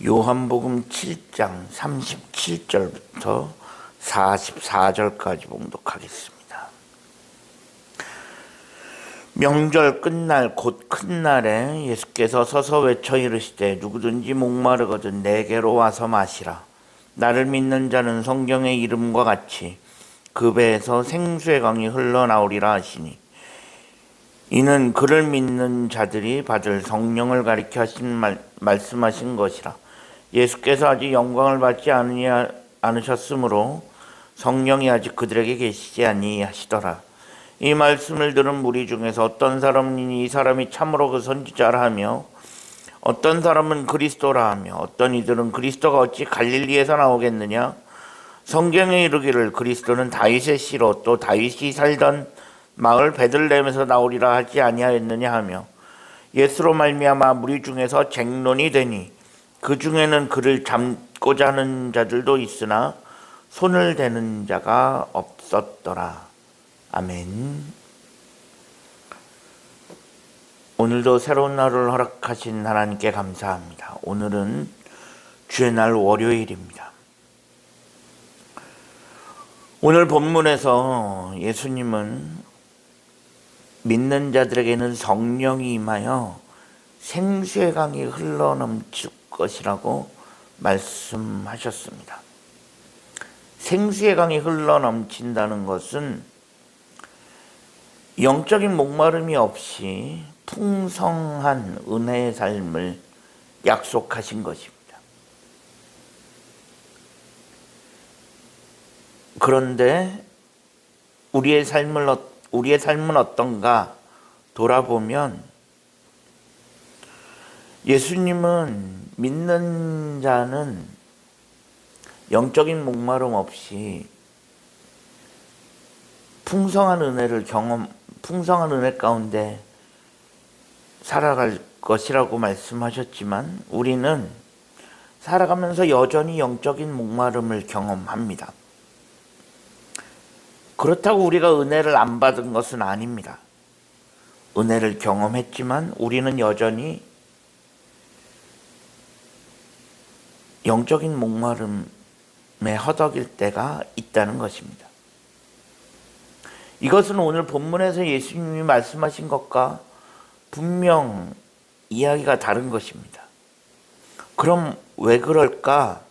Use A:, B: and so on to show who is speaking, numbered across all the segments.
A: 요한복음 7장 37절부터 44절까지 봉독하겠습니다. 명절 끝날 곧 큰 날에 예수께서 서서 외쳐 이르시되 누구든지 목마르거든 내게로 와서 마시라. 나를 믿는 자는 성경의 이름과 같이 그 배에서 생수의 강이 흘러나오리라 하시니 이는 그를 믿는 자들이 받을 성령을 가리켜 하신 말씀하신 것이라. 예수께서 아직 영광을 받지 않으셨으므로 성령이 아직 그들에게 계시지 아니하시더라. 이 말씀을 들은 무리 중에서 어떤 사람은 이 사람이 참으로 그 선지자라 하며 어떤 사람은 그리스도라 하며 어떤 이들은 그리스도가 어찌 갈릴리에서 나오겠느냐. 성경에 이르기를 그리스도는 다윗의 씨로 또 다윗이 살던 마을 베들레헴에서 나오리라 하지 아니하였느냐 하며 예수로 말미암아 무리 중에서 쟁론이 되니 그 중에는 그를 잡고자 하는 자들도 있으나 손을 대는 자가 없었더라. 아멘. 오늘도 새로운 날을 허락하신 하나님께 감사합니다. 오늘은 주의 날 월요일입니다. 오늘 본문에서 예수님은 믿는 자들에게는 성령이 임하여 생수의 강이 흘러넘칠 것이라고 말씀하셨습니다. 생수의 강이 흘러넘친다는 것은 영적인 목마름이 없이 풍성한 은혜의 삶을 약속하신 것입니다. 그런데 우리의 삶은 어떤가 돌아보면 예수님은 믿는 자는 영적인 목마름 없이 풍성한 은혜 가운데 살아갈 것이라고 말씀하셨지만 우리는 살아가면서 여전히 영적인 목마름을 경험합니다. 그렇다고 우리가 은혜를 안 받은 것은 아닙니다. 은혜를 경험했지만 우리는 여전히 영적인 목마름에 허덕일 때가 있다는 것입니다. 이것은 오늘 본문에서 예수님이 말씀하신 것과 분명 이야기가 다른 것입니다. 그럼 왜 그럴까?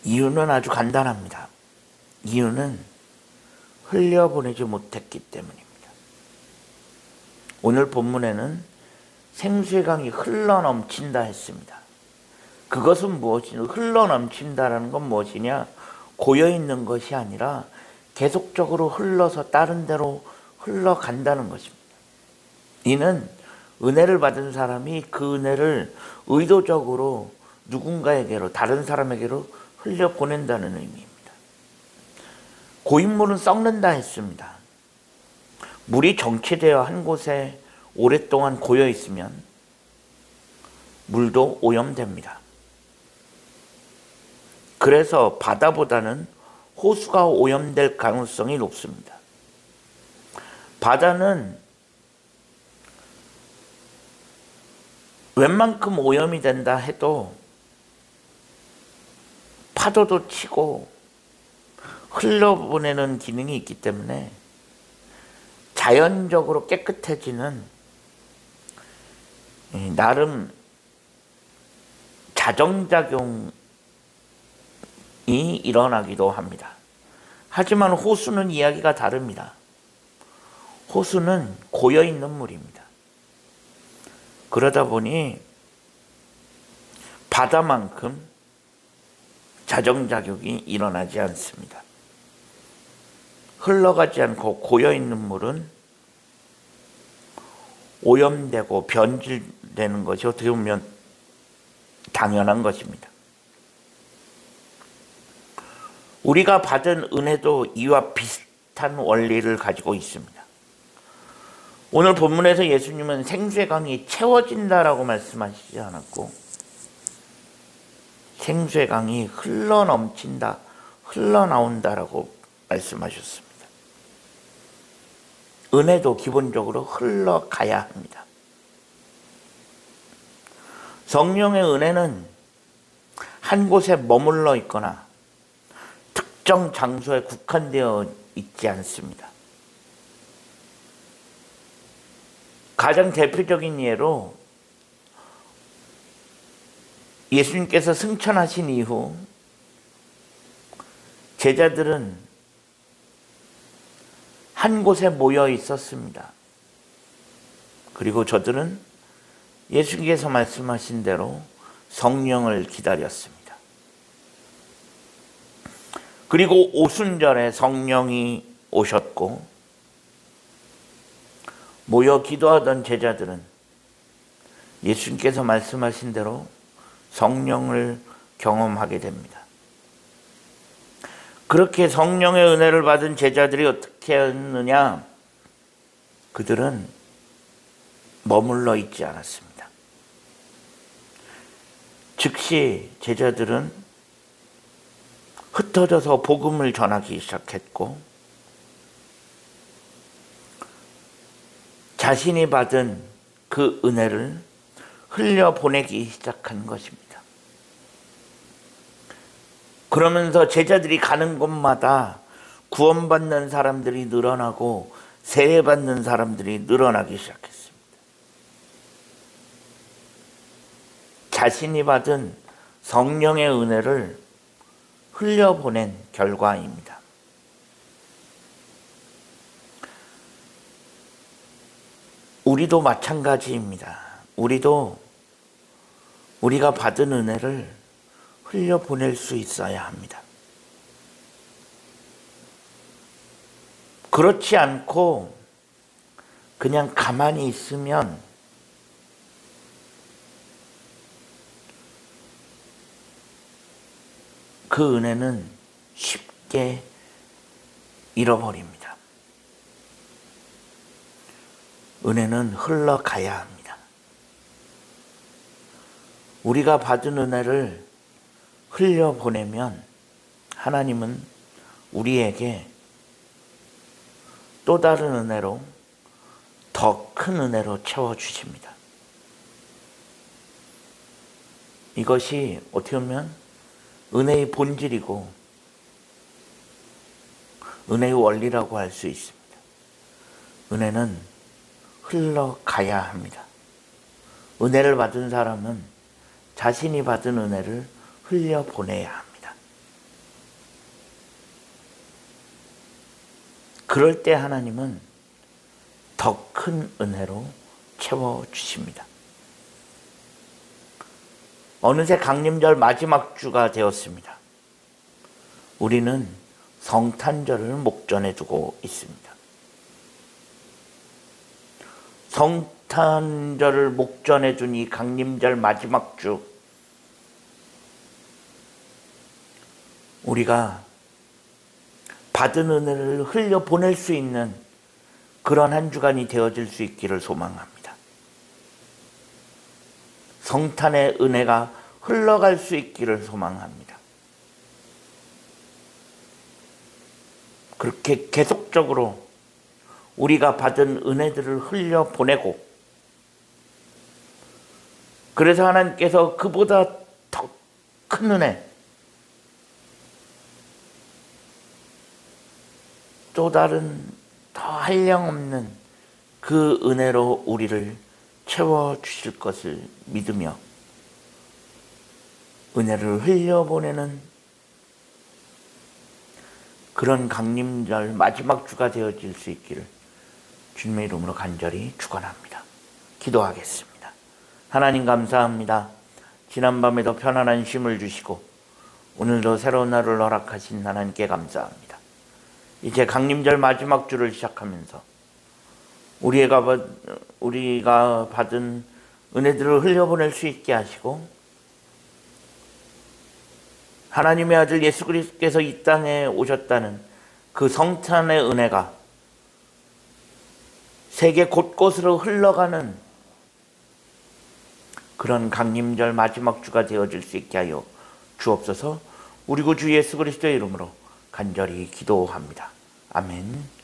A: 이유는 아주 간단합니다. 이유는 흘려보내지 못했기 때문입니다. 오늘 본문에는 생수의 강이 흘러넘친다 했습니다. 그것은 무엇이냐? 흘러넘친다라는 건 무엇이냐? 고여있는 것이 아니라 계속적으로 흘러서 다른 데로 흘러간다는 것입니다. 이는 은혜를 받은 사람이 그 은혜를 의도적으로 누군가에게로, 다른 사람에게로 흘려보낸다는 의미입니다. 고인물은 썩는다 했습니다. 물이 정체되어 한 곳에 오랫동안 고여 있으면 물도 오염됩니다. 그래서 바다보다는 호수가 오염될 가능성이 높습니다. 바다는 웬만큼 오염이 된다 해도 파도도 치고 흘러보내는 기능이 있기 때문에 자연적으로 깨끗해지는 나름 자정작용이 일어나기도 합니다. 하지만 호수는 이야기가 다릅니다. 호수는 고여있는 물입니다. 그러다 보니 바다만큼 자정작용이 일어나지 않습니다. 흘러가지 않고 고여있는 물은 오염되고 변질되는 것이 어떻게 보면 당연한 것입니다. 우리가 받은 은혜도 이와 비슷한 원리를 가지고 있습니다. 오늘 본문에서 예수님은 생수의 강이 채워진다라고 말씀하시지 않았고 생수의 강이 흘러넘친다, 흘러나온다라고 말씀하셨습니다. 은혜도 기본적으로 흘러가야 합니다. 성령의 은혜는 한 곳에 머물러 있거나 특정 장소에 국한되어 있지 않습니다. 가장 대표적인 예로 예수님께서 승천하신 이후 제자들은 한 곳에 모여 있었습니다. 그리고 저들은 예수님께서 말씀하신 대로 성령을 기다렸습니다. 그리고 오순절에 성령이 오셨고 모여 기도하던 제자들은 예수님께서 말씀하신 대로 성령을 경험하게 됩니다. 그렇게 성령의 은혜를 받은 제자들이 어떻게 했느냐? 그들은 머물러 있지 않았습니다. 즉시 제자들은 흩어져서 복음을 전하기 시작했고 자신이 받은 그 은혜를 흘려보내기 시작한 것입니다. 그러면서 제자들이 가는 곳마다 구원받는 사람들이 늘어나고 세례받는 사람들이 늘어나기 시작했습니다. 자신이 받은 성령의 은혜를 흘려보낸 결과입니다. 우리도 마찬가지입니다. 우리도 우리가 받은 은혜를 흘려보낼 수 있어야 합니다. 그렇지 않고 그냥 가만히 있으면 그 은혜는 쉽게 잃어버립니다. 은혜는 흘러가야 합니다. 우리가 받은 은혜를 흘려보내면 하나님은 우리에게 또 다른 은혜로 더 큰 은혜로 채워주십니다. 이것이 어떻게 보면 은혜의 본질이고 은혜의 원리라고 할 수 있습니다. 은혜는 흘러가야 합니다. 은혜를 받은 사람은 자신이 받은 은혜를 흘려보내야 합니다. 그럴 때 하나님은 더 큰 은혜로 채워주십니다. 어느새 강림절 마지막 주가 되었습니다. 우리는 성탄절을 목전에 두고 있습니다. 성탄절을 목전에 둔 이 강림절 마지막 주, 우리가 받은 은혜를 흘려보낼 수 있는 그런 한 주간이 되어질 수 있기를 소망합니다. 성탄의 은혜가 흘러갈 수 있기를 소망합니다. 그렇게 계속적으로 우리가 받은 은혜들을 흘려보내고, 그래서 하나님께서 그보다 더 큰 은혜, 또 다른 더 한량없는 그 은혜로 우리를 채워주실 것을 믿으며 은혜를 흘려보내는 그런 강림절 마지막 주가 되어질 수 있기를 주님의 이름으로 간절히 축원합니다. 기도하겠습니다. 하나님 감사합니다. 지난밤에도 편안한 쉼을 주시고 오늘도 새로운 날을 허락하신 하나님께 감사합니다. 이제 강림절 마지막 주를 시작하면서 우리가 받은 은혜들을 흘려보낼 수 있게 하시고, 하나님의 아들 예수 그리스도께서 이 땅에 오셨다는 그 성탄의 은혜가 세계 곳곳으로 흘러가는 그런 강림절 마지막 주가 되어질 수 있게 하여 주옵소서. 우리 구 주 예수 그리스도의 이름으로 간절히 기도합니다. 아멘.